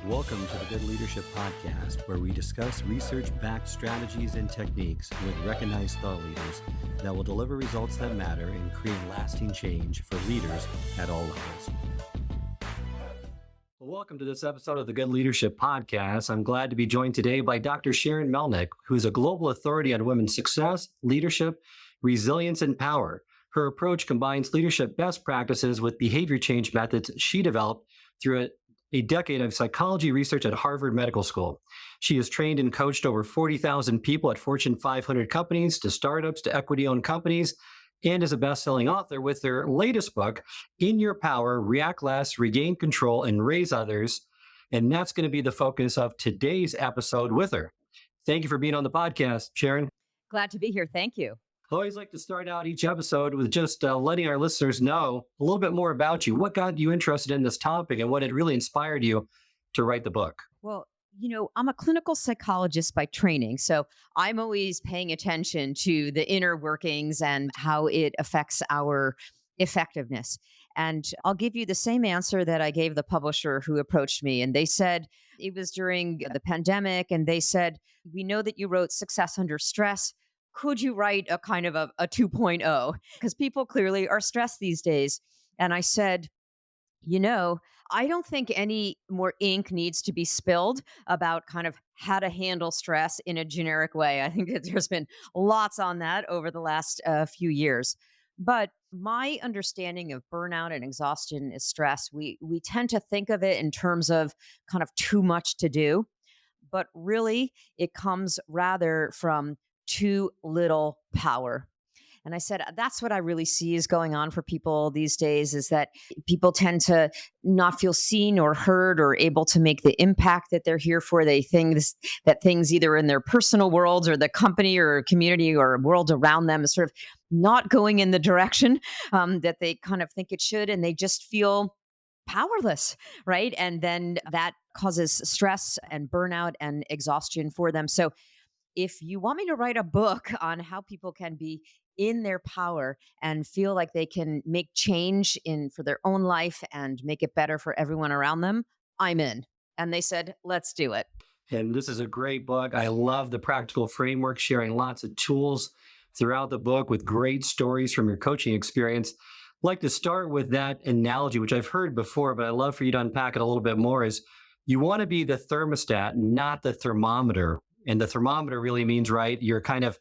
Welcome to the Good Leadership Podcast, where we discuss research-backed strategies and techniques with recognized thought leaders that will deliver results that matter and create lasting change for leaders at all levels. Well, welcome to this episode of the Good Leadership Podcast. I'm glad to be joined today by Dr. Sharon Melnick, who's a global authority on women's success, leadership, resilience, and power. Her approach combines leadership best practices with behavior change methods she developed through a decade of psychology research at Harvard Medical School. She has trained and coached over 40,000 people at Fortune 500 companies, to startups, to equity-owned companies, and is a best-selling author with her latest book, In Your Power, React Less, Regain Control, and Raise Others. And that's going to be the focus of today's episode with her. Thank you for being on the podcast, Sharon. Glad to be here. Thank you. I always like to start out each episode with just letting our listeners know a little bit more about you. What got you interested in this topic and what had really inspired you to write the book? Well, I'm a clinical psychologist by training, so I'm always paying attention to the inner workings and how it affects our effectiveness. And I'll give you the same answer that I gave the publisher who approached me. And they said it was during the pandemic, and they said, "We know that you wrote Success Under Stress. Could you write a kind of a 2.0? Because people clearly are stressed these days." And I said, I don't think any more ink needs to be spilled about kind of how to handle stress in a generic way. I think that there's been lots on that over the last few years. But my understanding of burnout and exhaustion is stress. We tend to think of it in terms of kind of too much to do, but really it comes rather from too little power. And I said, that's what I really see is going on for people these days, is that people tend to not feel seen or heard or able to make the impact that they're here for. They think that things either in their personal worlds or the company or community or world around them is sort of not going in the direction that they kind of think it should. And they just feel powerless, right? And then that causes stress and burnout and exhaustion for them. So if you want me to write a book on how people can be in their power and feel like they can make change for their own life and make it better for everyone around them, I'm in. And they said, let's do it. And this is a great book. I love the practical framework, sharing lots of tools throughout the book with great stories from your coaching experience. I'd like to start with that analogy, which I've heard before, but I'd love for you to unpack it a little bit more, is you want to be the thermostat, not the thermometer. And the thermometer really means, right, you're kind of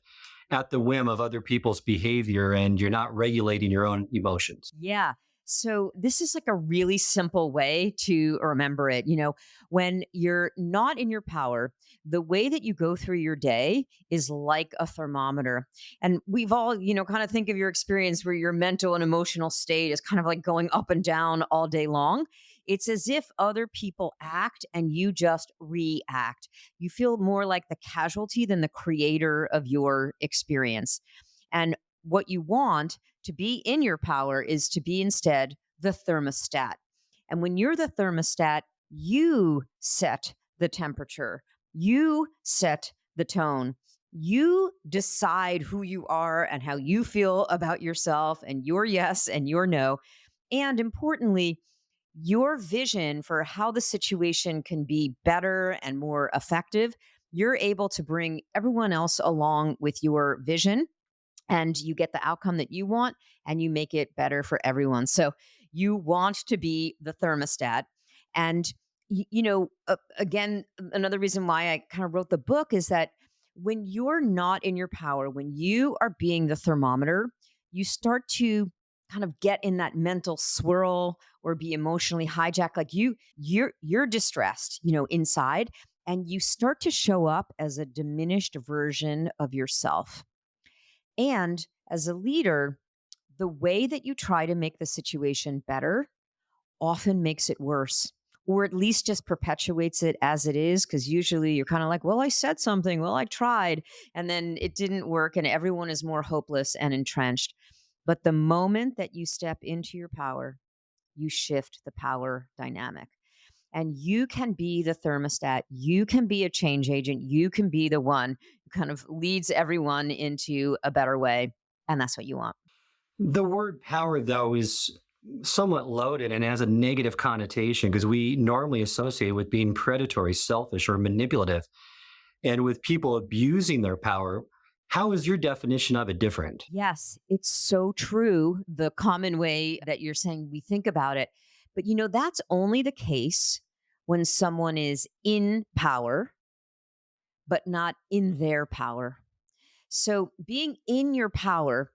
at the whim of other people's behavior and you're not regulating your own emotions. Yeah. So this is like a really simple way to remember it. When you're not in your power, the way that you go through your day is like a thermometer. And we've all, kind of think of your experience where your mental and emotional state is kind of like going up and down all day long. It's as if other people act and you just react. You feel more like the casualty than the creator of your experience. And what you want to be in your power is to be instead the thermostat. And when you're the thermostat, you set the temperature, you set the tone. You decide who you are and how you feel about yourself and your yes and your no. And importantly, your vision for how the situation can be better and more effective. You're able to bring everyone else along with your vision, and you get the outcome that you want, and you make it better for everyone. So you want to be the thermostat. And, again, another reason why I kind of wrote the book is that when you're not in your power, when you are being the thermometer, you start to kind of get in that mental swirl or be emotionally hijacked. Like you're distressed, inside, and you start to show up as a diminished version of yourself. And as a leader, the way that you try to make the situation better often makes it worse, or at least just perpetuates it as it is. Because usually you're kind of like, well, I said something, well, I tried, and then it didn't work, and everyone is more hopeless and entrenched. But the moment that you step into your power, you shift the power dynamic. And you can be the thermostat. You can be a change agent. You can be the one who kind of leads everyone into a better way. And that's what you want. The word power, though, is somewhat loaded and has a negative connotation because we normally associate with being predatory, selfish, or manipulative. And with people abusing their power, how is your definition of it different? Yes, it's so true. The common way that you're saying we think about it. But that's only the case when someone is in power, but not in their power. So being in your power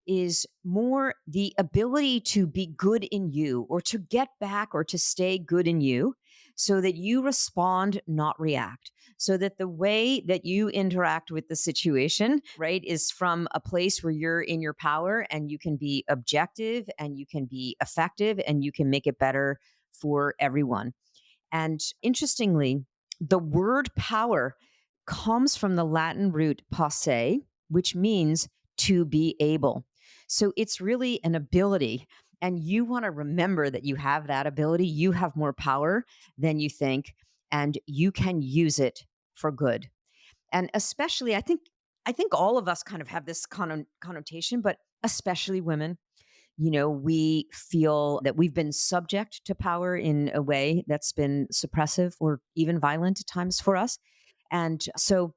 is more the ability to be good in you or to get back or to stay good in you so that you respond, not react. So that the way that you interact with the situation, right, is from a place where you're in your power and you can be objective and you can be effective and you can make it better for everyone. And interestingly, the word power comes from the Latin root posse, which means to be able. So it's really an ability. And you want to remember that you have that ability. You have more power than you think, and you can use it for good. And especially, I think all of us kind of have this connotation, but especially women. We feel that we've been subject to power in a way that's been suppressive or even violent at times for us. And so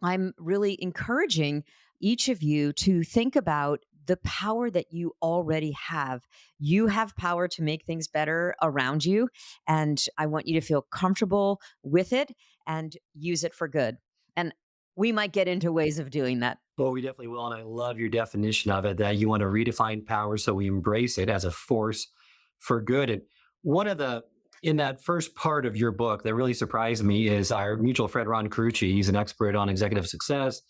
I'm really encouraging each of you to think about the power that you already have. You have power to make things better around you. And I want you to feel comfortable with it and use it for good. And we might get into ways of doing that. Well, we definitely will. And I love your definition of it that you want to redefine power so we embrace it as a force for good. And one of the, in that first part of your book that really surprised me is our mutual friend, Ron Carucci. He's an expert on executive success,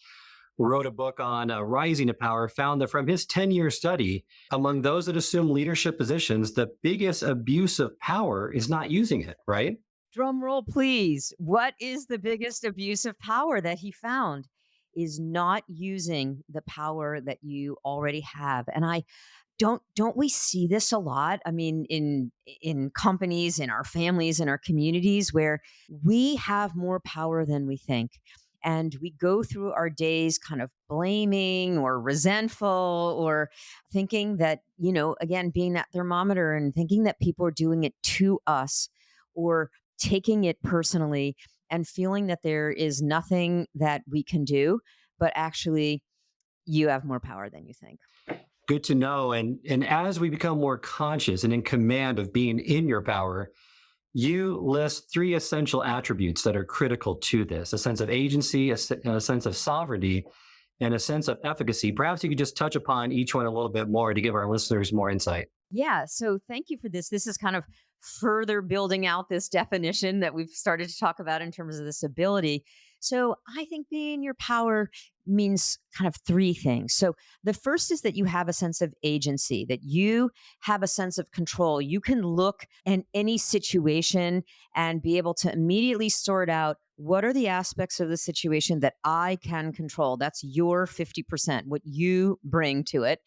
wrote a book on rising to power, found that from his 10-year study, among those that assume leadership positions, the biggest abuse of power is not using it, right? Drum roll, please. What is the biggest abuse of power that he found? Is not using the power that you already have. And I don't we see this a lot? I mean, in companies, in our families, in our communities where we have more power than we think. And we go through our days kind of blaming or resentful or thinking that, again, being that thermometer and thinking that people are doing it to us or taking it personally and feeling that there is nothing that we can do, but actually you have more power than you think. Good to know. And as we become more conscious and in command of being in your power, you list three essential attributes that are critical to this: a sense of agency, a sense of sovereignty, and a sense of efficacy. Perhaps you could just touch upon each one a little bit more to give our listeners more insight. Yeah. So thank you for this. This is kind of further building out this definition that we've started to talk about in terms of this ability. So I think being in your power means kind of three things. So the first is that you have a sense of agency, that you have a sense of control. You can look in any situation and be able to immediately sort out what are the aspects of the situation that I can control. That's your 50%, what you bring to it,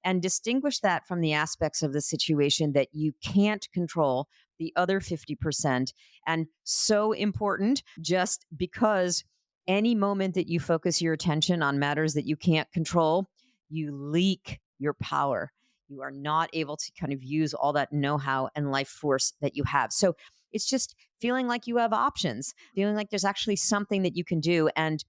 and distinguish that from the aspects of the situation that you can't control, the other 50%. And so important, just because any moment that you focus your attention on matters that you can't control, you leak your power. You are not able to kind of use all that know how and life force that you have. So it's just feeling like you have options, feeling like there's actually something that you can do. And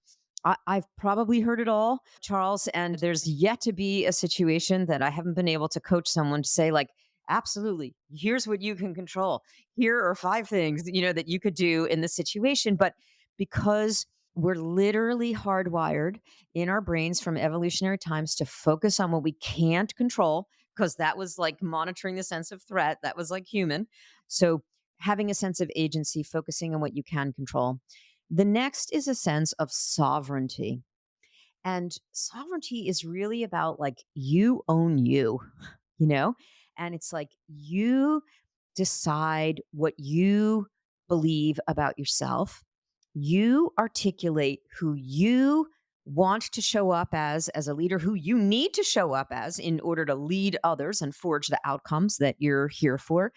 I've probably heard it all, Charles, and there's yet to be a situation that I haven't been able to coach someone to say, like, absolutely, here's what you can control. Here are five things, that you could do in this situation. But because we're literally hardwired in our brains from evolutionary times to focus on what we can't control, because that was like monitoring the sense of threat, that was like human. So having a sense of agency, focusing on what you can control. The next is a sense of sovereignty. And sovereignty is really about like you own you, you know? And it's like you decide what you believe about yourself. You articulate who you want to show up as a leader, who you need to show up as in order to lead others and forge the outcomes that you're here for.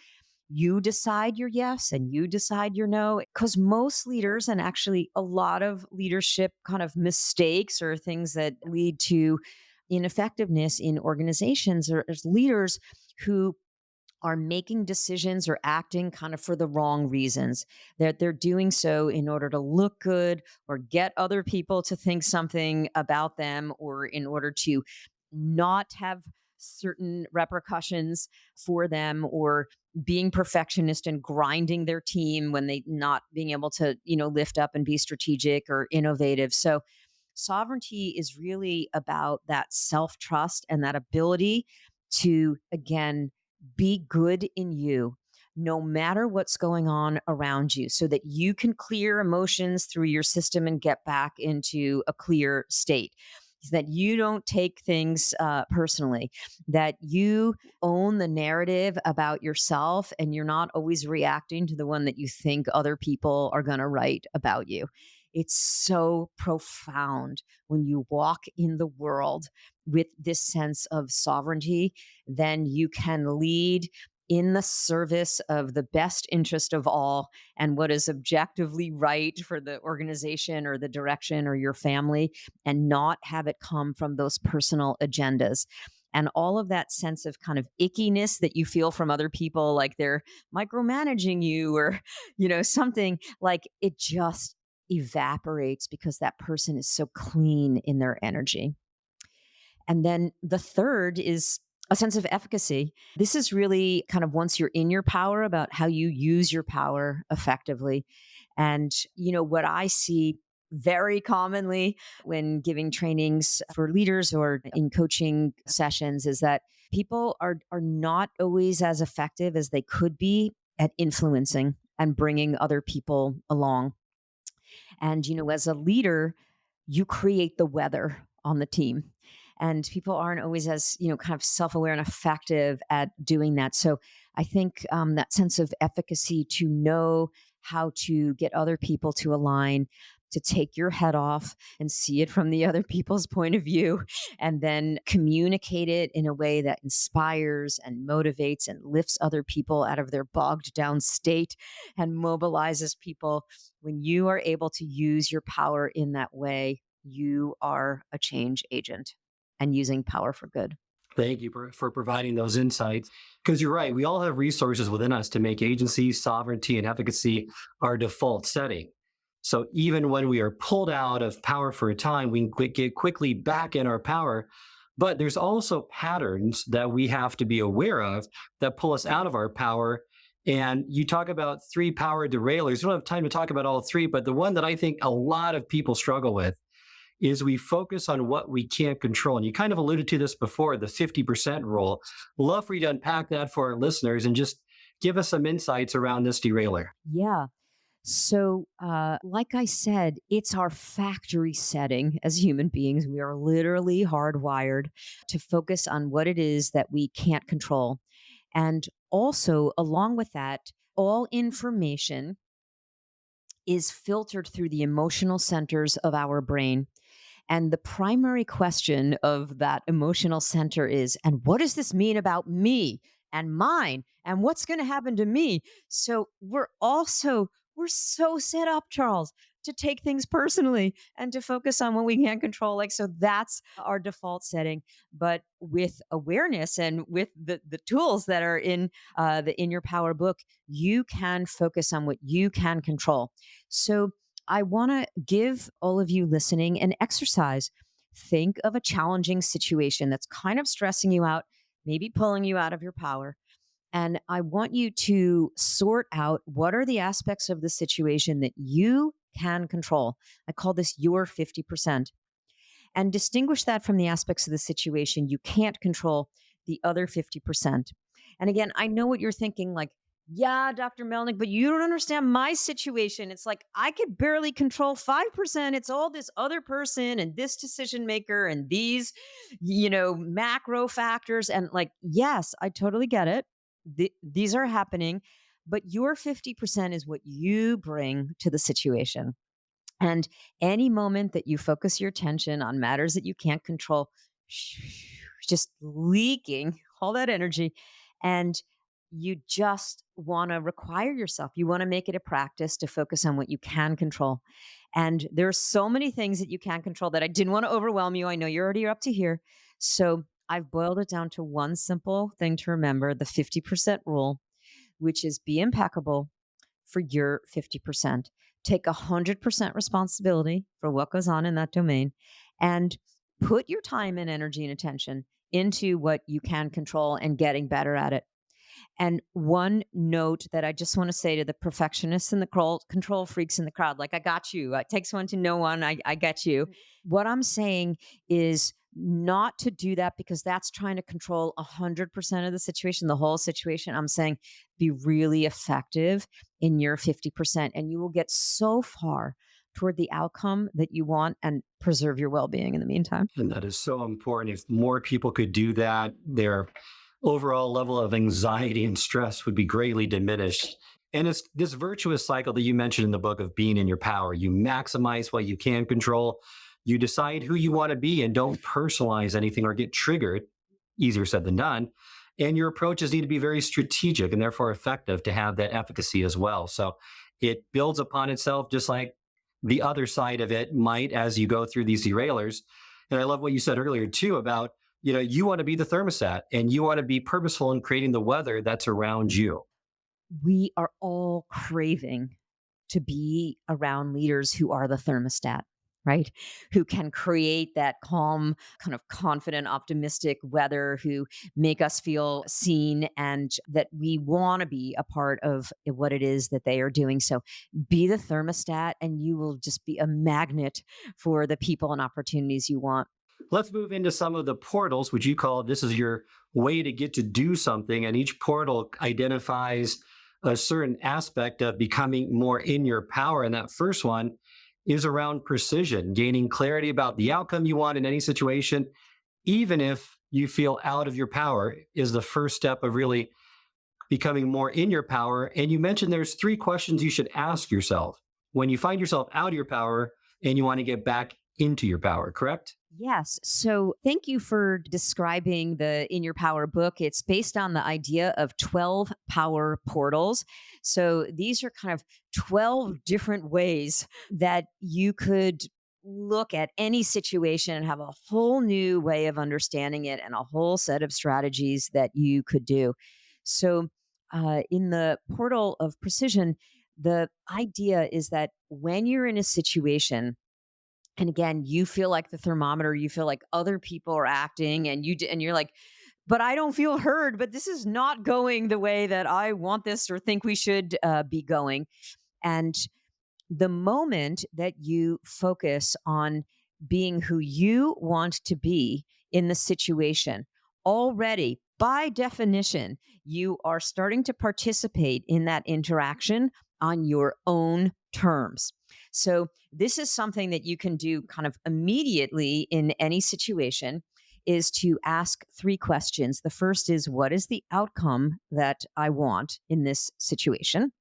You decide your yes and you decide your no. Because most leaders, and actually a lot of leadership kind of mistakes or things that lead to ineffectiveness in organizations, are as leaders who are making decisions or acting kind of for the wrong reasons. That they're doing so in order to look good or get other people to think something about them, or in order to not have certain repercussions for them, or being perfectionist and grinding their team when they not being able to, lift up and be strategic or innovative. So sovereignty is really about that self trust and that ability to, again, be good in you, no matter what's going on around you, so that you can clear emotions through your system and get back into a clear state. So that you don't take things personally, that you own the narrative about yourself, and you're not always reacting to the one that you think other people are going to write about you. It's so profound when you walk in the world with this sense of sovereignty. Then you can lead in the service of the best interest of all and what is objectively right for the organization or the direction or your family, and not have it come from those personal agendas. And all of that sense of kind of ickiness that you feel from other people, like they're micromanaging you or, something, like it just evaporates because that person is so clean in their energy. And then the third is a sense of efficacy. This is really kind of, once you're in your power, about how you use your power effectively. And, what I see very commonly when giving trainings for leaders or in coaching sessions is that people are not always as effective as they could be at influencing and bringing other people along. And, as a leader, you create the weather on the team. And people aren't always as, kind of self aware and effective at doing that. So I think that sense of efficacy, to know how to get other people to align, to take your head off and see it from the other people's point of view, and then communicate it in a way that inspires and motivates and lifts other people out of their bogged down state and mobilizes people. When you are able to use your power in that way, you are a change agent and using power for good. Thank you for providing those insights. Because you're right, we all have resources within us to make agency, sovereignty, and efficacy our default setting. So even when we are pulled out of power for a time, we can get quickly back in our power. But there's also patterns that we have to be aware of that pull us out of our power. And you talk about three power derailers. We don't have time to talk about all three, but the one that I think a lot of people struggle with is we focus on what we can't control. And you kind of alluded to this before, the 50% rule. Love for you to unpack that for our listeners and just give us some insights around this derailer. Yeah. So, like I said, it's our factory setting as human beings. We are literally hardwired to focus on what it is that we can't control. And also, along with that, all information is filtered through the emotional centers of our brain. And the primary question of that emotional center is, and what does this mean about me and mine? And what's going to happen to me? So we're so set up, Charles, to take things personally and to focus on what we can't control. Like, so that's our default setting. But with awareness and with the tools that are in the In Your Power book, you can focus on what you can control. So I want to give all of you listening an exercise. Think of a challenging situation that's kind of stressing you out, maybe pulling you out of your power. And I want you to sort out what are the aspects of the situation that you can control. I call this your 50%, and distinguish that from the aspects of the situation you can't control, the other 50%. And again, I know what you're thinking, like, yeah, Dr. Melnick, but you don't understand my situation. It's like I could barely control 5%. It's all this other person and this decision maker and these, macro factors. And like, yes, I totally get it. These are happening, but your 50% is what you bring to the situation. And any moment that you focus your attention on matters that you can't control, just leaking all that energy, and you just want to require yourself, you want to make it a practice to focus on what you can control. And there are so many things that you can control that I didn't want to overwhelm you. I know you're already up to here. So I've boiled it down to one simple thing to remember, the 50% rule, which is be impeccable for your 50%. Take 100% responsibility for what goes on in that domain and put your time and energy and attention into what you can control and getting better at it. And one note that I just want to say to the perfectionists and the control freaks in the crowd, like, I got you. It takes one to know one. I get you. What I'm saying is not to do that because that's trying to control 100% of the situation, the whole situation. I'm saying be really effective in your 50%, and you will get so far toward the outcome that you want and preserve your well being in the meantime. And that is so important. If more people could do that, their overall level of anxiety and stress would be greatly diminished. And it's this virtuous cycle that you mentioned in the book of being in your power. You maximize what you can control. You decide who you want to be and don't personalize anything or get triggered. Easier said than done. And your approaches need to be very strategic and therefore effective to have that efficacy as well. So it builds upon itself just like the other side of it might as you go through these derailers. And I love what you said earlier too about, you want to be the thermostat and you want to be purposeful in creating the weather that's around you. We are all craving to be around leaders who are the thermostat, right? Who can create that calm, kind of confident, optimistic weather, who make us feel seen and that we want to be a part of what it is that they are doing. So be the thermostat and you will just be a magnet for the people and opportunities you want. Let's move into some of the portals, which you call this is your way to get to do something. And each portal identifies a certain aspect of becoming more in your power. And that first one is around precision, gaining clarity about the outcome you want in any situation, even if you feel out of your power, is the first step of really becoming more in your power. And you mentioned there's three questions you should ask yourself when you find yourself out of your power and you want to get back into your power, correct? Yes. So thank you for describing the In Your Power book. It's based on the idea of 12 power portals. So these are kind of 12 different ways that you could look at any situation and have a whole new way of understanding it and a whole set of strategies that you could do. So, in the portal of precision, the idea is that when you're in a situation, and again, you feel like the thermometer, you feel like other people are acting and you're like, but I don't feel heard, but this is not going the way that I want this or think we should be going. And the moment that you focus on being who you want to be in the situation, already by definition, you are starting to participate in that interaction on your own terms. So, this is something that you can do kind of immediately in any situation is to ask three questions. The first is, what is the outcome that I want in this situation?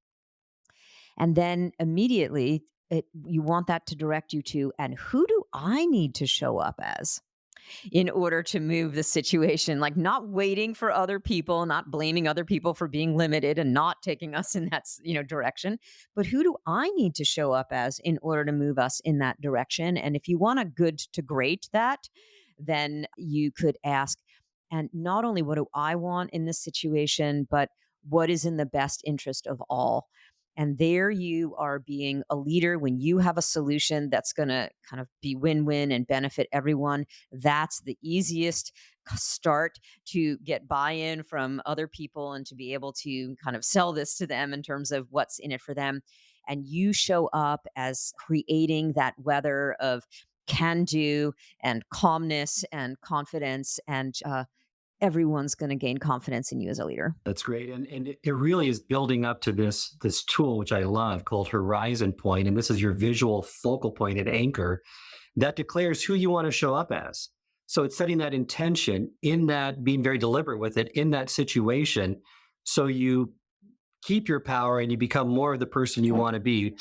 And then immediately, you want that to direct you to, and who do I need to show up as in order to move the situation? Like not waiting for other people, not blaming other people for being limited and not taking us in that direction, but who do I need to show up as in order to move us in that direction? And if you want a good to great that, then you could ask, and not only what do I want in this situation, but what is in the best interest of all? And there you are being a leader when you have a solution that's going to kind of be win win and benefit everyone. That's the easiest start to get buy in from other people and to be able to kind of sell this to them in terms of what's in it for them. And you show up as creating that weather of can do and calmness and confidence and everyone's going to gain confidence in you as a leader. That's great. And it really is building up to this tool, which I love, called Horizon Point. And this is your visual focal point and anchor that declares who you want to show up as. So it's setting that intention in that, being very deliberate with it in that situation. So you keep your power and you become more of the person you want to be.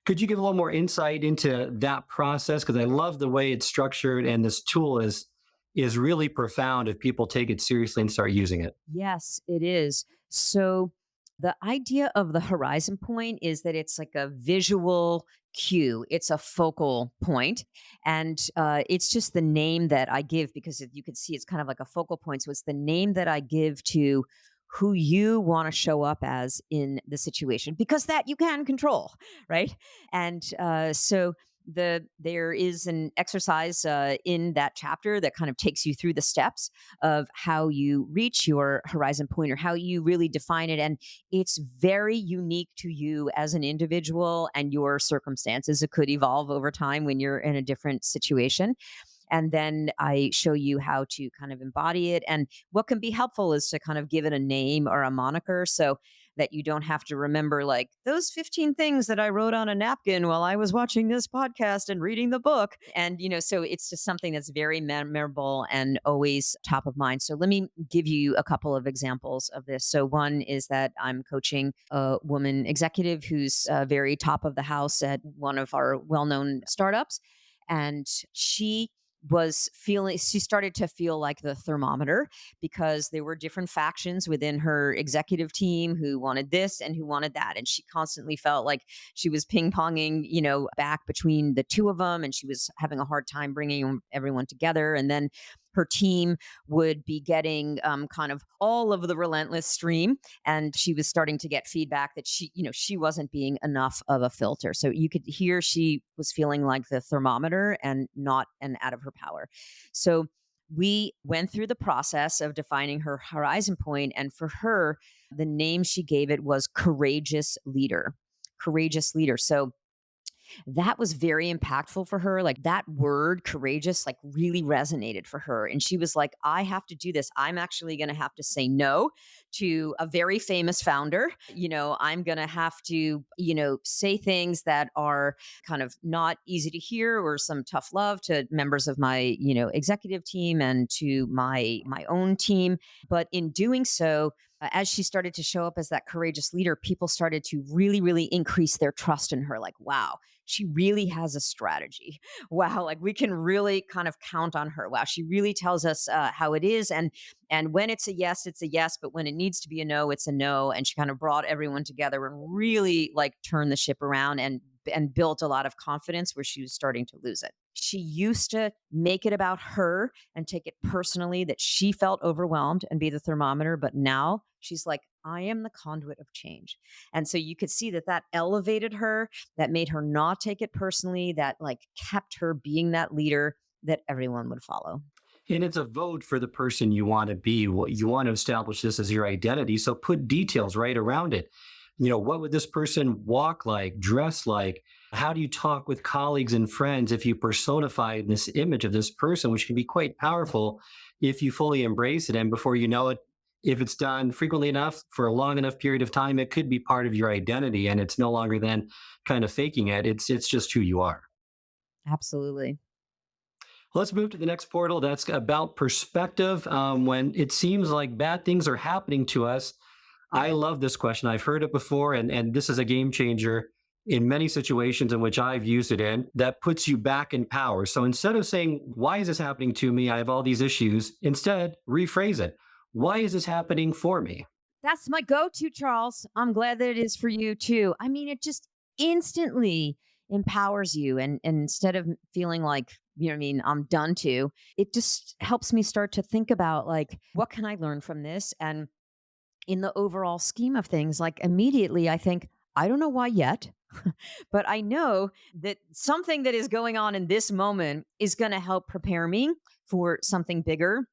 Could you give a little more insight into that process? Because I love the way it's structured, and this tool is really profound if people take it seriously and start using it. Yes, it is. So the idea of the horizon point is that it's like a visual cue. It's a focal point, and it's just the name that I give because you can see it's kind of like a focal point. So it's the name that I give to who you want to show up as in the situation, because that you can control, right? And so there is an exercise in that chapter that kind of takes you through the steps of how you reach your horizon point or how you really define it, and it's very unique to you as an individual and your circumstances. It could evolve over time when you're in a different situation. And then I show you how to kind of embody it. And what can be helpful is to kind of give it a name or a moniker so that you don't have to remember like those 15 things that I wrote on a napkin while I was watching this podcast and reading the book. And, so it's just something that's very memorable and always top of mind. So let me give you a couple of examples of this. So one is that I'm coaching a woman executive who's very top of the house at one of our well known startups. And she started to feel like the thermometer because there were different factions within her executive team who wanted this and who wanted that, and she constantly felt like she was ping-ponging back between the two of them, and she was having a hard time bringing everyone together. And then her team would be getting kind of all of the relentless stream, and she was starting to get feedback that she wasn't being enough of a filter. So you could hear she was feeling like the thermometer and not and out of her power. So we went through the process of defining her horizon point, and for her, the name she gave it was courageous leader. Courageous leader. So that was very impactful for her. Like that word courageous, like really resonated for her. And she was like, I have to do this. I'm actually going to have to say no to a very famous founder. I'm going to have to, say things that are kind of not easy to hear or some tough love to members of my, executive team and to my own team. But in doing so, as she started to show up as that courageous leader, people started to really, really increase their trust in her. Like, wow, she really has a strategy. Wow, like we can really kind of count on her. Wow, she really tells us how it is, and when it's a yes, it's a yes. But when it needs to be a no, it's a no. And she kind of brought everyone together and really like turned the ship around and built a lot of confidence where she was starting to lose it. She used to make it about her and take it personally that she felt overwhelmed and be the thermometer. But now she's like, I am the conduit of change. And so you could see that elevated her, that made her not take it personally, that like kept her being that leader that everyone would follow. And it's a vote for the person you want to be. What you want to establish this as your identity. So put details right around it. What would this person walk like, dress like? How do you talk with colleagues and friends if you personify this image of this person, which can be quite powerful if you fully embrace it. And before you know it, if it's done frequently enough for a long enough period of time, it could be part of your identity, and it's no longer then kind of faking it. It's just who you are. Absolutely. Let's move to the next portal. That's about perspective. When it seems like bad things are happening to us, I love this question. I've heard it before, and this is a game changer in many situations in which I've used it in that puts you back in power. So instead of saying, why is this happening to me? I have all these issues. Instead, rephrase it. Why is this happening for me? That's my go-to, Charles. I'm glad that it is for you too. I mean, it just instantly empowers you. And instead of feeling like, what I mean, I'm done to, it just helps me start to think about like, what can I learn from this? And in the overall scheme of things, like immediately I think, I don't know why yet, but I know that something that is going on in this moment is going to help prepare me for something bigger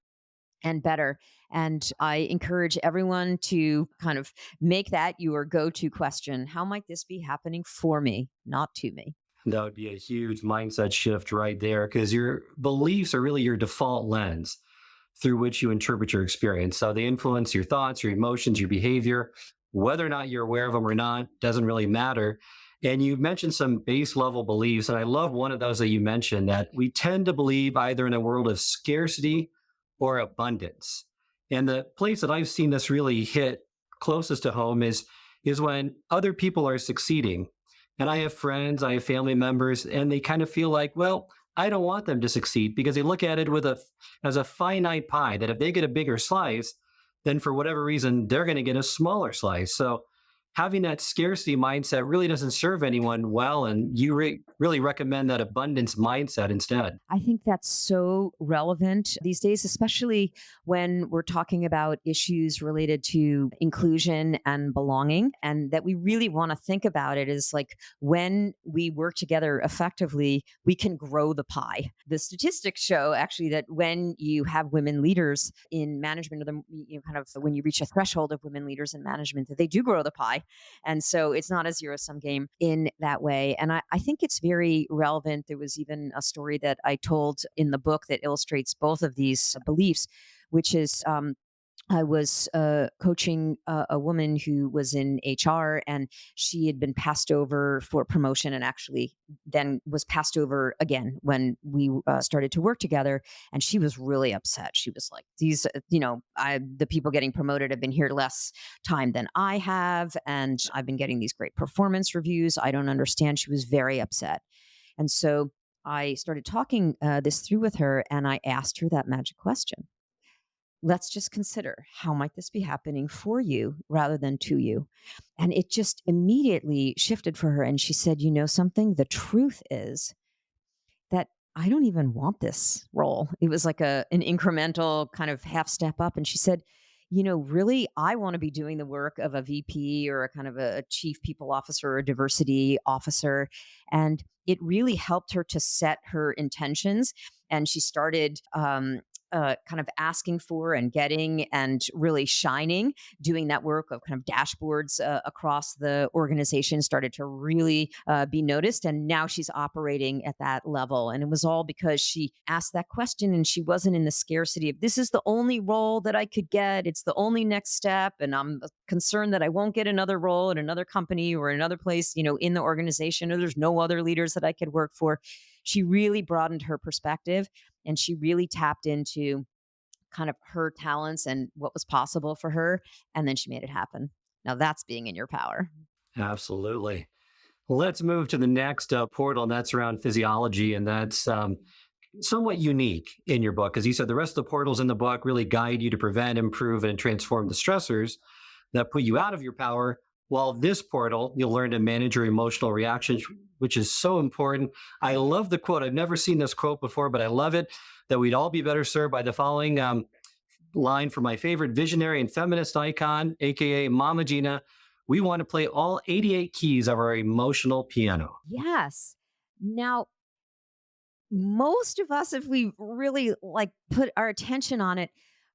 and better. And I encourage everyone to kind of make that your go to question. How might this be happening for me, not to me? That would be a huge mindset shift right there because your beliefs are really your default lens through which you interpret your experience. So they influence your thoughts, your emotions, your behavior. Whether or not you're aware of them or not doesn't really matter. And you mentioned some base level beliefs. And I love one of those that you mentioned that we tend to believe either in a world of scarcity or abundance. And the place that I've seen this really hit closest to home is when other people are succeeding. And I have friends, I have family members, and they kind of feel like, well, I don't want them to succeed because they look at it as a finite pie that if they get a bigger slice, then for whatever reason, they're going to get a smaller slice. So having that scarcity mindset really doesn't serve anyone well. And you really recommend that abundance mindset instead. I think that's so relevant these days, especially when we're talking about issues related to inclusion and belonging. And that we really want to think about it is like when we work together effectively, we can grow the pie. The statistics show actually that when you have women leaders in management, or kind of when you reach a threshold of women leaders in management, that they do grow the pie. And so it's not a zero sum game in that way. And I think it's very relevant. There was even a story that I told in the book that illustrates both of these beliefs, which is I was coaching a woman who was in HR, and she had been passed over for promotion and actually then was passed over again when we started to work together. And she was really upset. She was like, the people getting promoted have been here less time than I have. And I've been getting these great performance reviews. I don't understand. She was very upset. And so I started talking this through with her, and I asked her that magic question. Let's just consider, how might this be happening for you rather than to you? And it just immediately shifted for her. And she said, you know something? The truth is that I don't even want this role. It was like an incremental kind of half step up. And she said, really, I want to be doing the work of a VP or a kind of a chief people officer or a diversity officer. And it really helped her to set her intentions. And she started kind of asking for and getting and really shining, doing that work of kind of dashboards across the organization, started to really be noticed. And now she's operating at that level. And it was all because she asked that question, and she wasn't in the scarcity of, this is the only role that I could get. It's the only next step. And I'm concerned that I won't get another role at another company or another place, in the organization, or there's no other leaders that I could work for. She really broadened her perspective, and she really tapped into kind of her talents and what was possible for her. And then she made it happen. Now that's being in your power. Absolutely. Let's move to the next portal, and that's around physiology. And that's somewhat unique in your book. As you said, the rest of the portals in the book really guide you to prevent, improve, and transform the stressors that put you out of your power. While this portal, you'll learn to manage your emotional reactions, which is so important. I love the quote. I've never seen this quote before, but I love it, that we'd all be better served by the following line from my favorite visionary and feminist icon, AKA Mama Gina. We want to play all 88 keys of our emotional piano. Yes. Now, most of us, if we really like put our attention on it,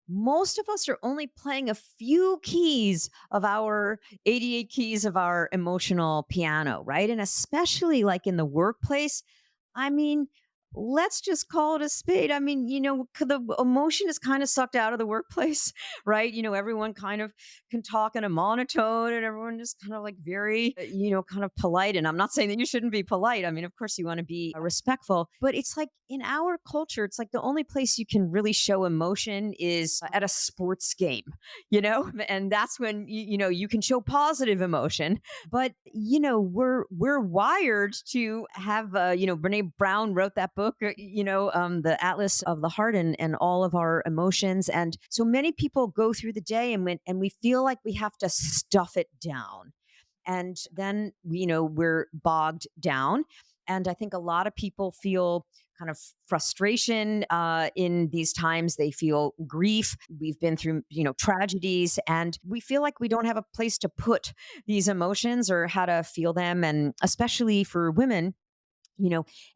most of us are only playing a few keys of our 88 keys of our emotional piano, right? And especially like in the workplace, I mean, let's just call it a spade. I mean, the emotion is kind of sucked out of the workplace, right? Everyone kind of can talk in a monotone, and everyone just kind of like very, kind of polite. And I'm not saying that you shouldn't be polite. I mean, of course, you want to be respectful, but it's like in our culture, it's like the only place you can really show emotion is at a sports game, and that's when, you can show positive emotion. But we're wired to have Brene Brown wrote that book, the Atlas of the Heart, and all of our emotions. And so many people go through the day, and we feel like we have to stuff it down, and then we're bogged down. And I think a lot of people feel kind of frustration in these times. They feel grief. We've been through, tragedies, and we feel like we don't have a place to put these emotions or how to feel them. And especially for women,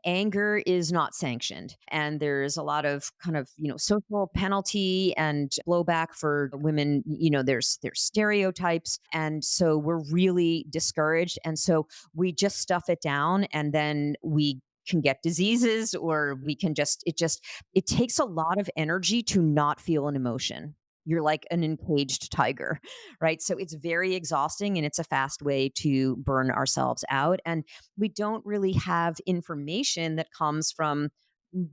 anger is not sanctioned. And there's a lot of kind of, social penalty and blowback for women. There's stereotypes. And so we're really discouraged. And so we just stuff it down, and then we can get diseases, or we can it takes a lot of energy to not feel an emotion. You're like an encaged tiger, right? So it's very exhausting, and it's a fast way to burn ourselves out. And we don't really have information that comes from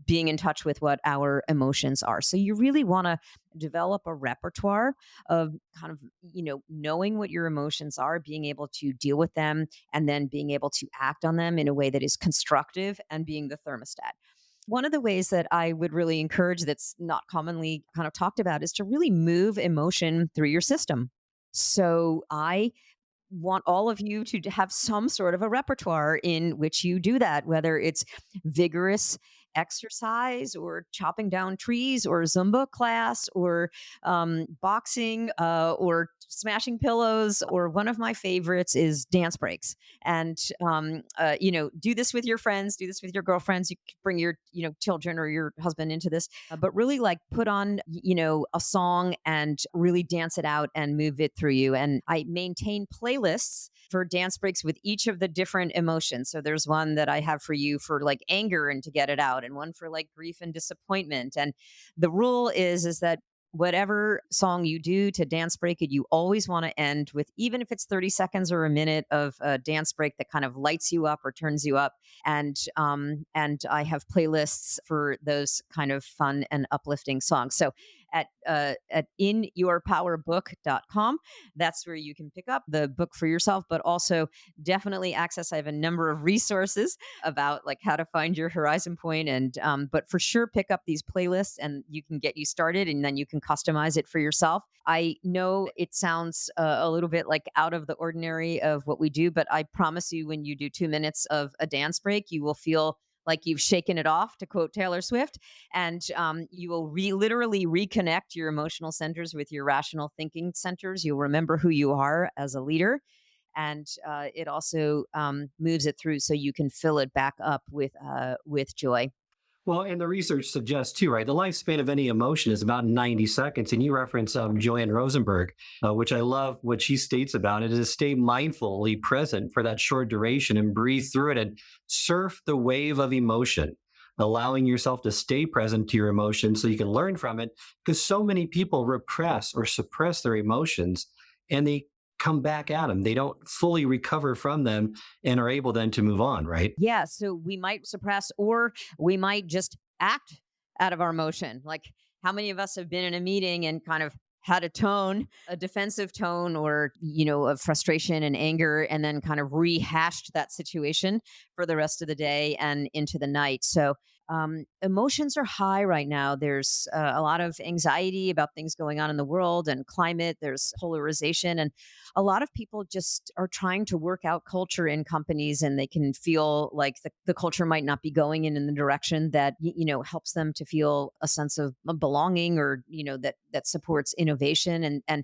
being in touch with what our emotions are. So you really want to develop a repertoire of kind of, knowing what your emotions are, being able to deal with them, and then being able to act on them in a way that is constructive, and being the thermostat. One of the ways that I would really encourage, that's not commonly kind of talked about, is to really move emotion through your system. So I want all of you to have some sort of a repertoire in which you do that, whether it's vigorous exercise or chopping down trees or Zumba class or boxing or smashing pillows, or one of my favorites is dance breaks. And do this with your friends, do this with your girlfriends. You can bring your children or your husband into this, but really like put on a song and really dance it out and move it through you. And I maintain playlists for dance breaks with each of the different emotions. So there's one that I have for you for like anger and to get it out, and one for like grief and disappointment. And the rule is that whatever song you do to dance break it, you always want to end with, even if it's 30 seconds or a minute of a dance break that kind of lights you up or turns you up. And I have playlists for those kind of fun and uplifting songs. So at inyourpowerbook.com, that's where you can pick up the book for yourself, but also definitely access. I have a number of resources about like how to find your horizon point, and but for sure pick up these playlists and you can get you started, and then you can customize it for yourself. I know it sounds a little bit like out of the ordinary of what we do, but I promise you, when you do 2 minutes of a dance break, you will feel like you've shaken it off, to quote Taylor Swift, and you will literally reconnect your emotional centers with your rational thinking centers. You'll remember who you are as a leader, and it also moves it through so you can fill it back up with joy. Well, and the research suggests too, right? The lifespan of any emotion is about 90 seconds. And you reference Joanne Rosenberg, which I love what she states about it, is stay mindfully present for that short duration and breathe through it and surf the wave of emotion, allowing yourself to stay present to your emotions so you can learn from it. Because so many people repress or suppress their emotions and they come back at them. They don't fully recover from them and are able then to move on, right? Yeah, so we might suppress, or we might just act out of our emotion. Like, how many of us have been in a meeting and kind of had a tone, a defensive tone, or, of frustration and anger, and then kind of rehashed that situation for the rest of the day and into the night. So, emotions are high right now. There's a lot of anxiety about things going on in the world and climate. There's polarization, and a lot of people just are trying to work out culture in companies, and they can feel like the culture might not be going in the direction that helps them to feel a sense of belonging, or that supports innovation. And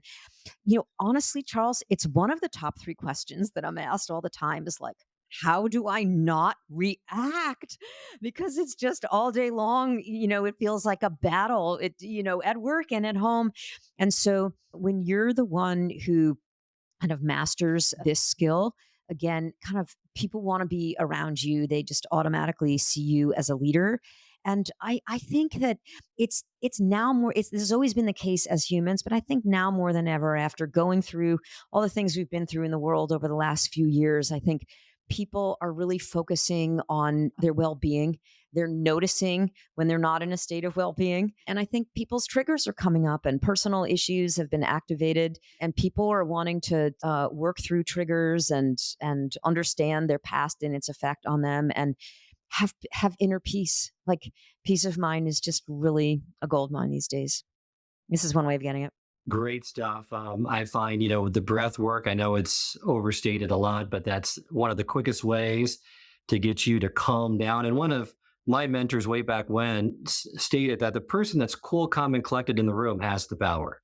honestly, Charles, it's one of the top three questions that I'm asked all the time, is like, how do I not react? Because it's just all day long, it feels like a battle, at work and at home. And so when you're the one who kind of masters this skill, again, kind of people want to be around you. They just automatically see you as a leader. And I think that it's now more, this has always been the case as humans, but I think now more than ever, after going through all the things we've been through in the world over the last few years, I think people are really focusing on their well-being. They're noticing when they're not in a state of well-being. And I think people's triggers are coming up and personal issues have been activated, and people are wanting to work through triggers and understand their past and its effect on them, and have inner peace. Like, peace of mind is just really a gold mine these days. This is one way of getting it. Great stuff. I find, the breath work, I know it's overstated a lot, but that's one of the quickest ways to get you to calm down. And one of my mentors way back when stated that the person that's cool, calm, and collected in the room has the power.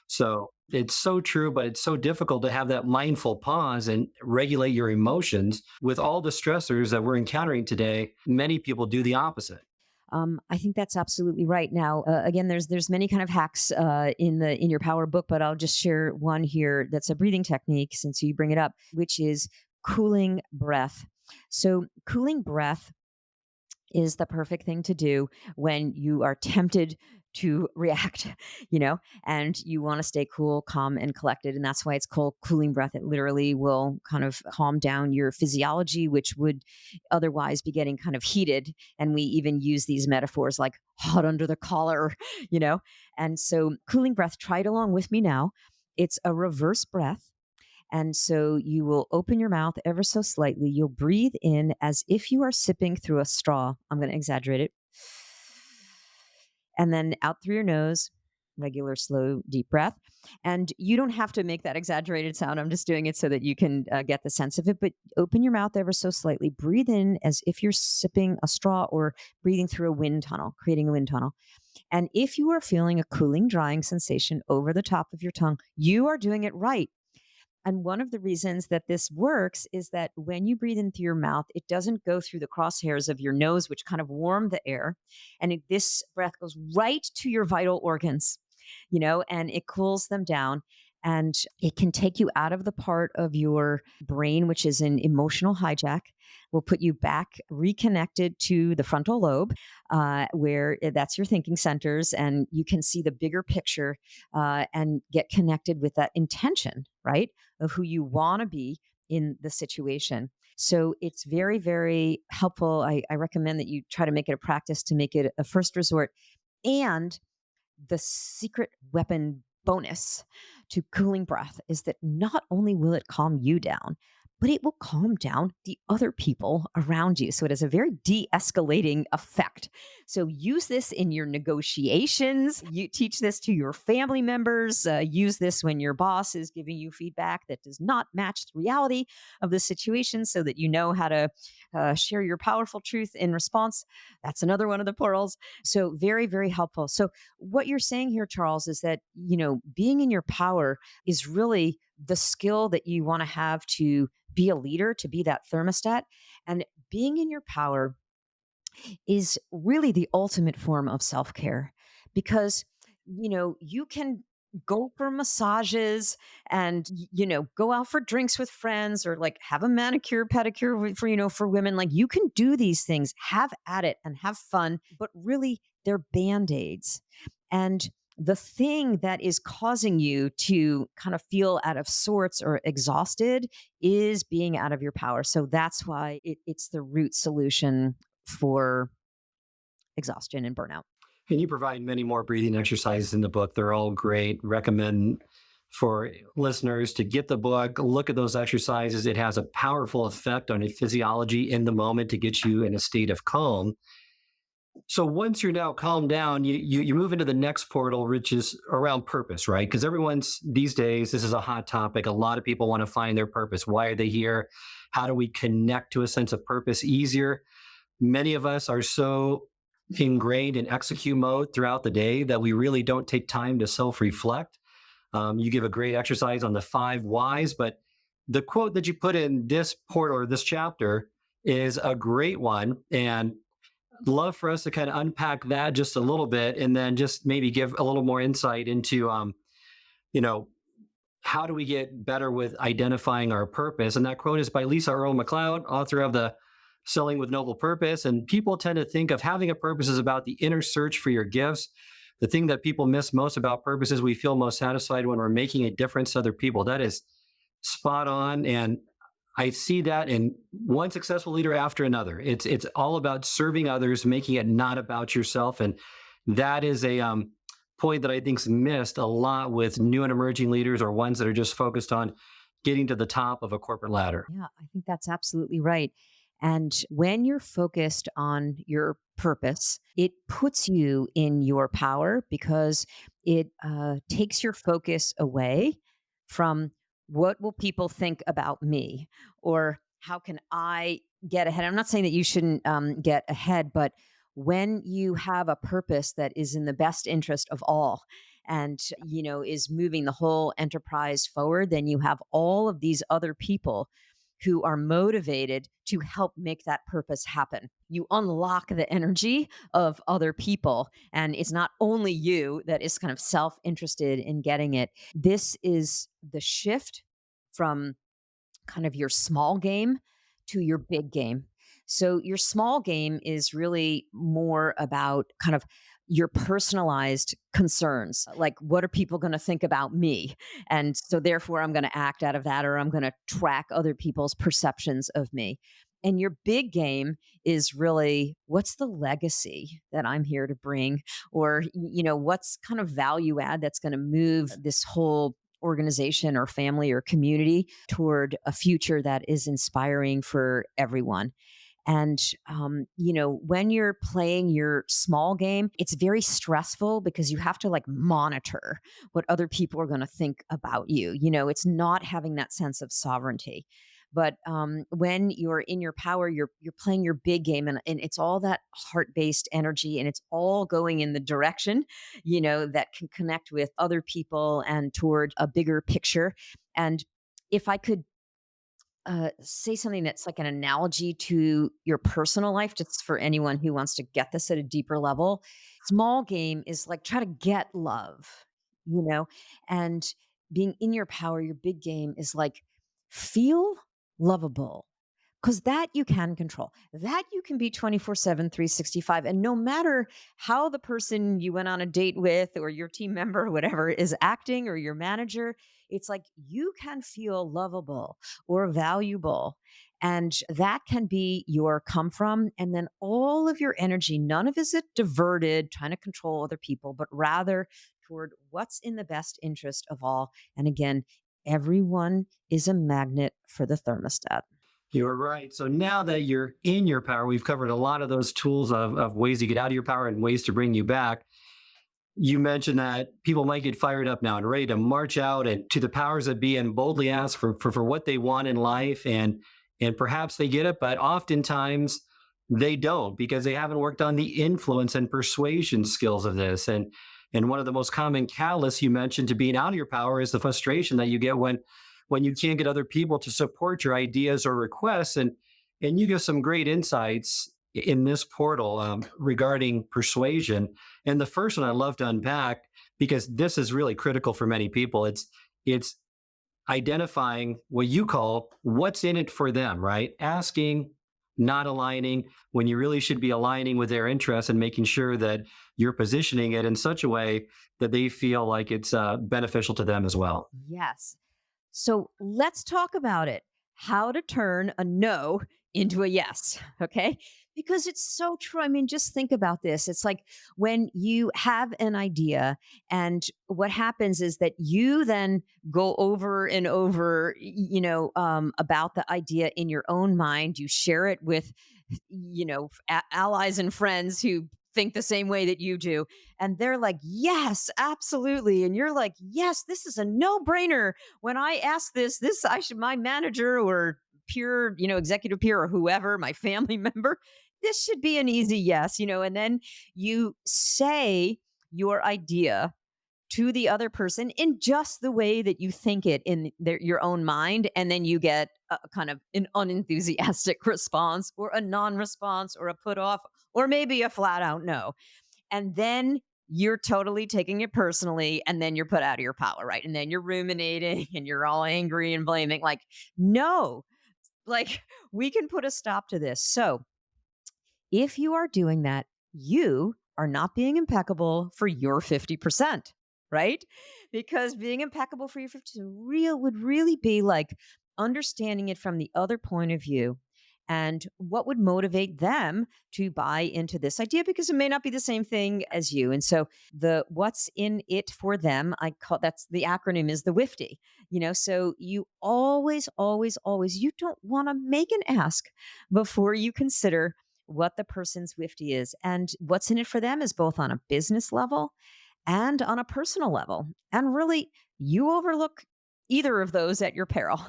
So it's so true, but it's so difficult to have that mindful pause and regulate your emotions with all the stressors that we're encountering today. Many people do the opposite. I think that's absolutely right. Now, again, there's many kind of hacks in your power book, but I'll just share one here that's a breathing technique, since you bring it up, which is cooling breath. So, cooling breath is the perfect thing to do when you are tempted to react, and you want to stay cool, calm, and collected. And that's why it's called cooling breath. It literally will kind of calm down your physiology, which would otherwise be getting kind of heated. And we even use these metaphors like hot under the collar, you know? And so cooling breath, try it along with me now. It's a reverse breath. And so you will open your mouth ever so slightly. You'll breathe in as if you are sipping through a straw. I'm going to exaggerate it. And then out through your nose. regular, slow, deep breath. And you don't have to make that exaggerated sound. I'm just doing it so that you can get the sense of it. But open your mouth ever so slightly. Breathe in as if you're sipping a straw or breathing through a wind tunnel, creating a wind tunnel. And if you are feeling a cooling, drying sensation over the top of your tongue, you are doing it right. And one of the reasons that this works is that when you breathe in through your mouth, it doesn't go through the crosshairs of your nose, which kind of warm the air. And this breath goes right to your vital organs, and it cools them down. And it can take you out of the part of your brain, which is an emotional hijack, will put you back reconnected to the frontal lobe, where that's your thinking centers. And you can see the bigger picture and get connected with that intention, right? Of who you want to be in the situation. So it's very, very helpful. I recommend that you try to make it a practice to make it a first resort. And the secret weapon bonus to cooling breath is that not only will it calm you down, but it will calm down the other people around you. So it has a very de escalating effect. So use this in your negotiations. You teach this to your family members. Use this when your boss is giving you feedback that does not match the reality of the situation so that you know how to share your powerful truth in response. That's another one of the pearls. So, very, very helpful. So, what you're saying here, Charles, is that, being in your power is really the skill that you want to have to be a leader, to be that thermostat. And being in your power is really the ultimate form of self care because, you can go for massages and, go out for drinks with friends or like have a manicure, pedicure for, for women. Like you can do these things, have at it and have fun, but really they're band aids. And the thing that is causing you to kind of feel out of sorts or exhausted is being out of your power. So that's why it's the root solution for exhaustion and burnout. And you provide many more breathing exercises in the book. They're all great. Recommend for listeners to get the book, look at those exercises. It has a powerful effect on your physiology in the moment to get you in a state of calm. So once you're now calmed down, you move into the next portal, which is around purpose, right? Because everyone's these days, this is a hot topic. A lot of people want to find their purpose. Why are they here? How do we connect to a sense of purpose easier? Many of us are so ingrained in execute mode throughout the day that we really don't take time to self-reflect. You give a great exercise on the 5 whys, but the quote that you put in this portal or this chapter is a great one. And love for us to kind of unpack that just a little bit and then just maybe give a little more insight into, you know, how do we get better with identifying our purpose? And that quote is by Lisa Earl McLeod, author of the Selling with Noble Purpose. And people tend to think of having a purpose is about the inner search for your gifts. The thing that people miss most about purpose is we feel most satisfied when we're making a difference to other people. That is spot on. And I see that in one successful leader after another. It's all about serving others, making it not about yourself. And that is a point that I think is missed a lot with new and emerging leaders or ones that are just focused on getting to the top of a corporate ladder. Yeah, I think that's absolutely right. And when you're focused on your purpose, it puts you in your power because it takes your focus away from what will people think about me or how can I get ahead. I'm not saying that you shouldn't get ahead, but when you have a purpose that is in the best interest of all and is moving the whole enterprise forward, then you have all of these other people who are motivated to help make that purpose happen. You unlock the energy of other people, and it's not only you that is kind of self interested in getting it. This is the shift from kind of your small game to your big game. So your small game is really more about kind of your personalized concerns, like what are people going to think about me? And so therefore I'm going to act out of that or I'm going to track other people's perceptions of me. And your big game is really what's the legacy that I'm here to bring or what's kind of value add that's going to move this whole organization or family or community toward a future that is inspiring for everyone. And, when you're playing your small game, it's very stressful because you have to like monitor what other people are going to think about you. It's not having that sense of sovereignty. But when you're in your power, you're playing your big game, and it's all that heart based energy, and it's all going in the direction, that can connect with other people and toward a bigger picture. And if I could say something that's like an analogy to your personal life, just for anyone who wants to get this at a deeper level. Small game is like try to get love, you know, and being in your power, your big game is like feel lovable, because that you can control. That you can be 24/7, 365. And no matter how the person you went on a date with or your team member or whatever is acting or your manager, it's like you can feel lovable or valuable. And that can be your come from. And then all of your energy, none of it diverted trying to control other people, but rather toward what's in the best interest of all. And again, everyone is a magnet for the thermostat. You're right. So now that you're in your power, we've covered a lot of those tools of ways to get out of your power and ways to bring you back. You mentioned that people might get fired up now and ready to march out and to the powers that be and boldly ask for what they want in life. And perhaps they get it, but oftentimes they don't because they haven't worked on the influence and persuasion skills of this. And one of the most common catalysts you mentioned to being out of your power is the frustration that you get when you can't get other people to support your ideas or requests. And you give some great insights in this portal regarding persuasion. And the first one I love to unpack because this is really critical for many people. It's identifying what you call what's in it for them, right? Asking, not aligning when you really should be aligning with their interests and making sure that you're positioning it in such a way that they feel like it's beneficial to them as well. Yes. So let's talk about it. How to turn a no into a yes. Okay. Because it's so true. I mean, just think about this. It's like when you have an idea, and what happens is that you then go over and over, about the idea in your own mind. You share it with, allies and friends who think the same way that you do. And they're like, yes, absolutely. And you're like, yes, this is a no brainer. When I ask this, I should, my manager or peer, executive peer or whoever, my family member, this should be an easy yes, and then you say your idea to the other person in just the way that you think it in your own mind. And then you get a kind of an unenthusiastic response or a non response or a put off or maybe a flat out no. And then you're totally taking it personally. And then you're put out of your power, right? And then you're ruminating and you're all angry and blaming. Like, no, like we can put a stop to this. So if you are doing that, you are not being impeccable for your 50%, right? Because being impeccable for your 50% would really be like understanding it from the other point of view and what would motivate them to buy into this idea, because it may not be the same thing as you. And so the what's in it for them, I call that's the acronym is the WIFTY. So you always you don't want to make an ask before you consider what the person's WIFTY is. And what's in it for them is both on a business level and on a personal level. And really, you overlook either of those at your peril.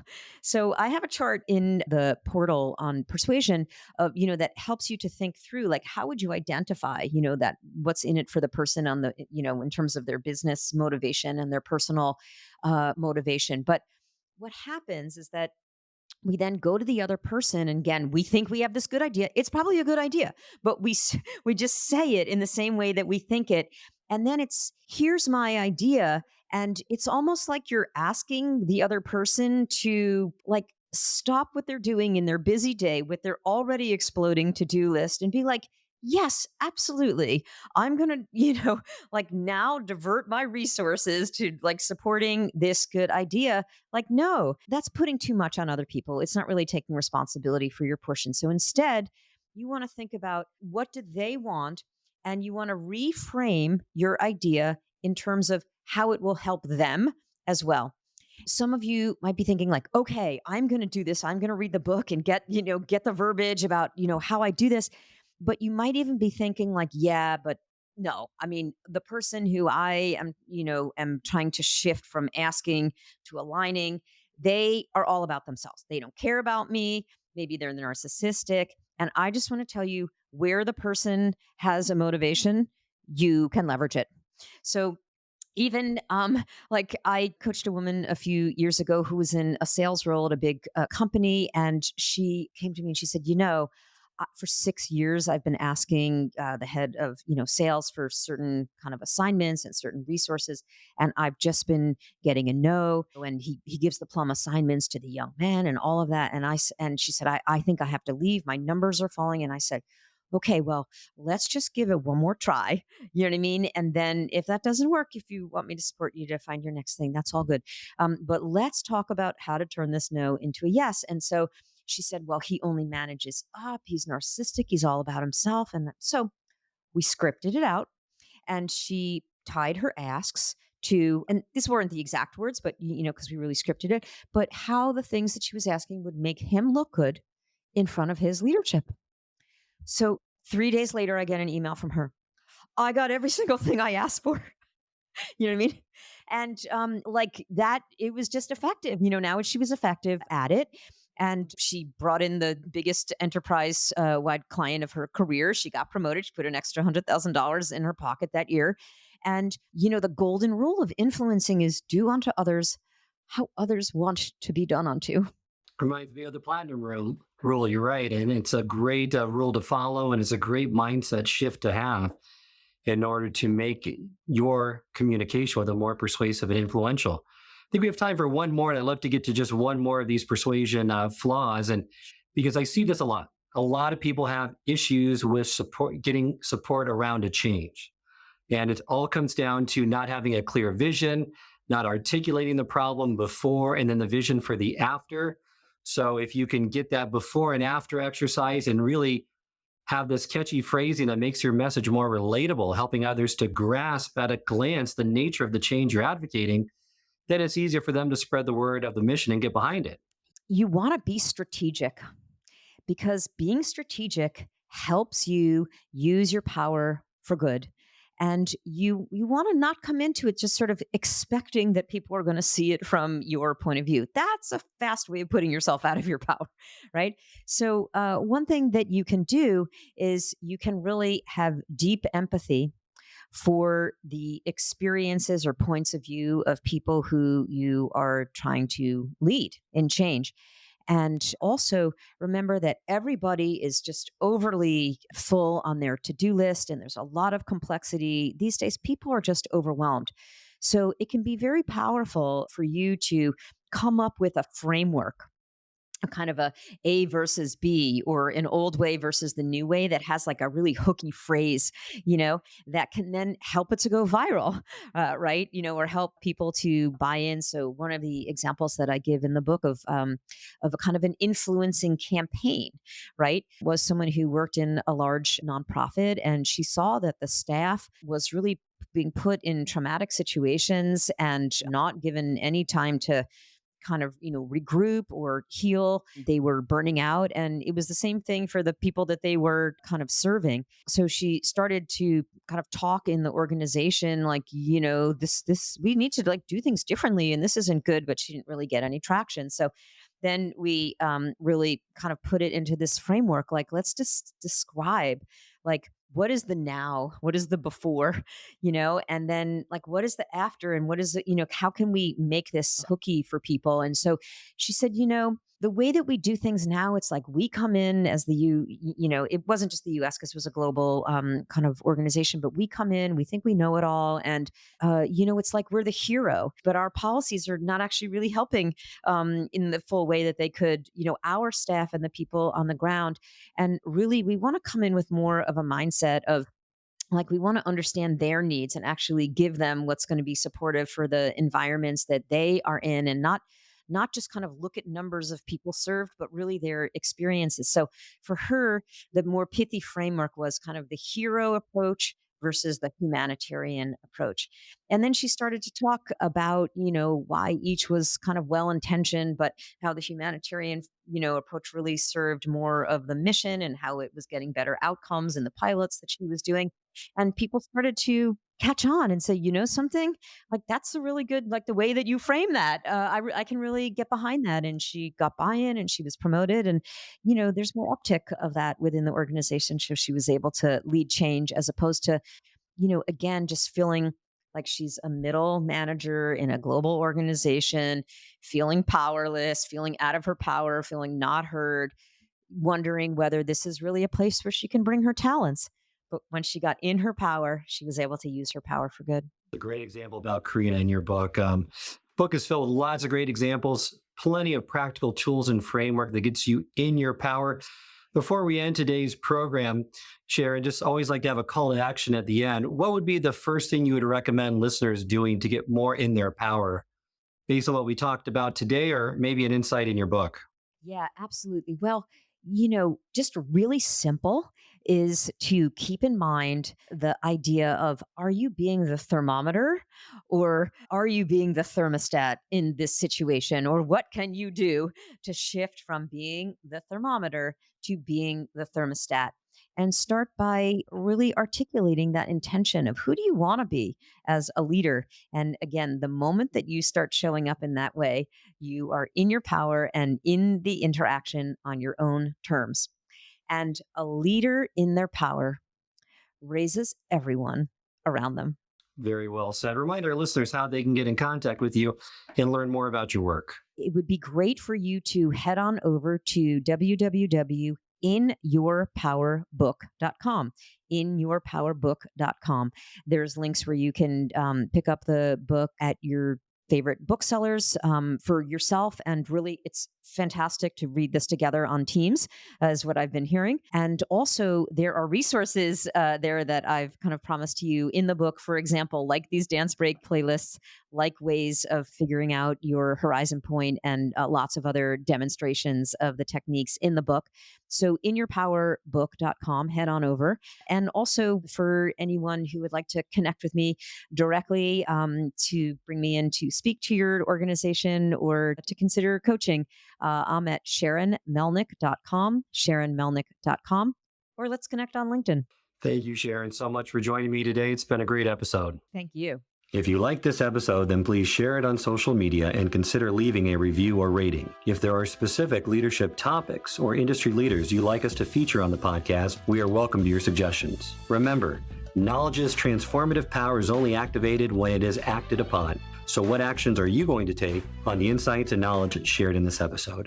So I have a chart in the portal on persuasion of, that helps you to think through like how would you identify, that what's in it for the person on the, in terms of their business motivation and their personal motivation. But what happens is that we then go to the other person, and again we think we have this good idea. It's probably a good idea, but we just say it in the same way that we think it. And then it's here's my idea, and it's almost like you're asking the other person to like stop what they're doing in their busy day with their already exploding to-do list and be like, yes, absolutely, I'm going to, like now divert my resources to like supporting this good idea. Like, no, that's putting too much on other people. It's not really taking responsibility for your portion. So instead, you want to think about what do they want, and you want to reframe your idea in terms of how it will help them as well. Some of you might be thinking like, okay, I'm going to do this. I'm going to read the book and get the verbiage about, how I do this. But you might even be thinking like, yeah, but no, I mean, the person who I am, am trying to shift from asking to aligning, they are all about themselves. They don't care about me. Maybe they're narcissistic. And I just want to tell you where the person has a motivation, you can leverage it. So even like I coached a woman a few years ago who was in a sales role at a big company, and she came to me and she said, for 6 years I've been asking the head of sales for certain kind of assignments and certain resources, and I've just been getting a no. And he gives the plum assignments to the young man and all of that, and and she said, I think I have to leave. My numbers are falling. And I said, okay, well, let's just give it one more try. You know what I mean? And then if that doesn't work, if you want me to support you to find your next thing, that's all good. But let's talk about how to turn this no into a yes. And so she said, well, he only manages up. He's narcissistic. He's all about himself. And so we scripted it out, and she tied her asks to, and these weren't the exact words, but because we really scripted it, but how the things that she was asking would make him look good in front of his leadership. So 3 days later, I get an email from her. I got every single thing I asked for. You know what I mean? And like that, it was just effective. Now she was effective at it. And she brought in the biggest enterprise wide client of her career. She got promoted. She put an extra $100,000 in her pocket that year. And, the golden rule of influencing is do unto others how others want to be done unto. Reminds me of the platinum rule. You're right. And it's a great rule to follow. And it's a great mindset shift to have in order to make your communication with them more persuasive and influential. I think we have time for one more, and I'd love to get to just one more of these persuasion flaws. And because I see this a lot of people have issues with support, getting support around a change. And it all comes down to not having a clear vision, not articulating the problem before, and then the vision for the after. So if you can get that before and after exercise and really have this catchy phrasing that makes your message more relatable, helping others to grasp at a glance the nature of the change you're advocating, then it's easier for them to spread the word of the mission and get behind it. You want to be strategic, because being strategic helps you use your power for good. And you want to not come into it just sort of expecting that people are going to see it from your point of view. That's a fast way of putting yourself out of your power, right? So one thing that you can do is you can really have deep empathy for the experiences or points of view of people who you are trying to lead in change. And also remember that everybody is just overly full on their to do list, and there's a lot of complexity. These days, people are just overwhelmed. So it can be very powerful for you to come up with a framework, a kind of A versus B, or an old way versus the new way, that has like a really hooky phrase, that can then help it to go viral, right? Or help people to buy in. So one of the examples that I give in the book of a kind of an influencing campaign, right, was someone who worked in a large nonprofit, and she saw that the staff was really being put in traumatic situations and not given any time to kind of regroup or heal. They were burning out, and it was the same thing for the people that they were kind of serving. So she started to kind of talk in the organization like, this we need to like do things differently, and this isn't good. But she didn't really get any traction. So then we really kind of put it into this framework, like, let's just describe, like, what is the now, what is the before, and then like what is the after, and what is it, how can we make this hooky for people. And so she said, the way that we do things now, it's like we come in as it wasn't just the US, because it was a global kind of organization, but we come in, we think we know it all. And it's like we're the hero, but our policies are not actually really helping in the full way that they could, our staff and the people on the ground. And really, we want to come in with more of a mindset of, like, we want to understand their needs and actually give them what's going to be supportive for the environments that they are in, and not just kind of look at numbers of people served, but really their experiences. So for her, the more pithy framework was kind of the hero approach versus the humanitarian approach. And then she started to talk about, why each was kind of well intentioned, but how the humanitarian, approach really served more of the mission and how it was getting better outcomes in the pilots that she was doing. And people started to catch on and say, something, like that's a really good, like the way that you frame that. I can really get behind that. And she got buy-in and she was promoted. And there's more uptick of that within the organization. So she was able to lead change as opposed to, again, just feeling like she's a middle manager in a global organization, feeling powerless, feeling out of her power, feeling not heard, wondering whether this is really a place where she can bring her talents. But when she got in her power, she was able to use her power for good. A great example about Karina in your book. Book is filled with lots of great examples, plenty of practical tools and framework that gets you in your power. Before we end today's program, Sharon, just always like to have a call to action at the end. What would be the first thing you would recommend listeners doing to get more in their power based on what we talked about today, or maybe an insight in your book? Yeah, absolutely. Well, just really simple is to keep in mind the idea of, are you being the thermometer or are you being the thermostat in this situation? Or what can you do to shift from being the thermometer to being the thermostat? And start by really articulating that intention of who do you want to be as a leader? And again, the moment that you start showing up in that way, you are in your power and in the interaction on your own terms. And a leader in their power raises everyone around them. Very well said. Remind our listeners how they can get in contact with you and learn more about your work. It would be great for you to head on over to www.inyourpowerbook.com. inyourpowerbook.com. There's links where you can pick up the book at your favorite booksellers for yourself. And really, it's fantastic to read this together on Teams, is what I've been hearing. And also, there are resources there that I've kind of promised to you in the book, for example, like these dance break playlists, like ways of figuring out your horizon point, and lots of other demonstrations of the techniques in the book. So, inyourpowerbook.com, head on over. And also, for anyone who would like to connect with me directly to bring me in to speak to your organization or to consider coaching, I'm at sharonmelnick.com, sharonmelnick.com, or let's connect on LinkedIn. Thank you, Sharon, so much for joining me today. It's been a great episode. Thank you. If you like this episode, then please share it on social media and consider leaving a review or rating. If there are specific leadership topics or industry leaders you'd like us to feature on the podcast, we are welcome to your suggestions. Remember, knowledge's transformative power is only activated when it is acted upon. So what actions are you going to take on the insights and knowledge shared in this episode?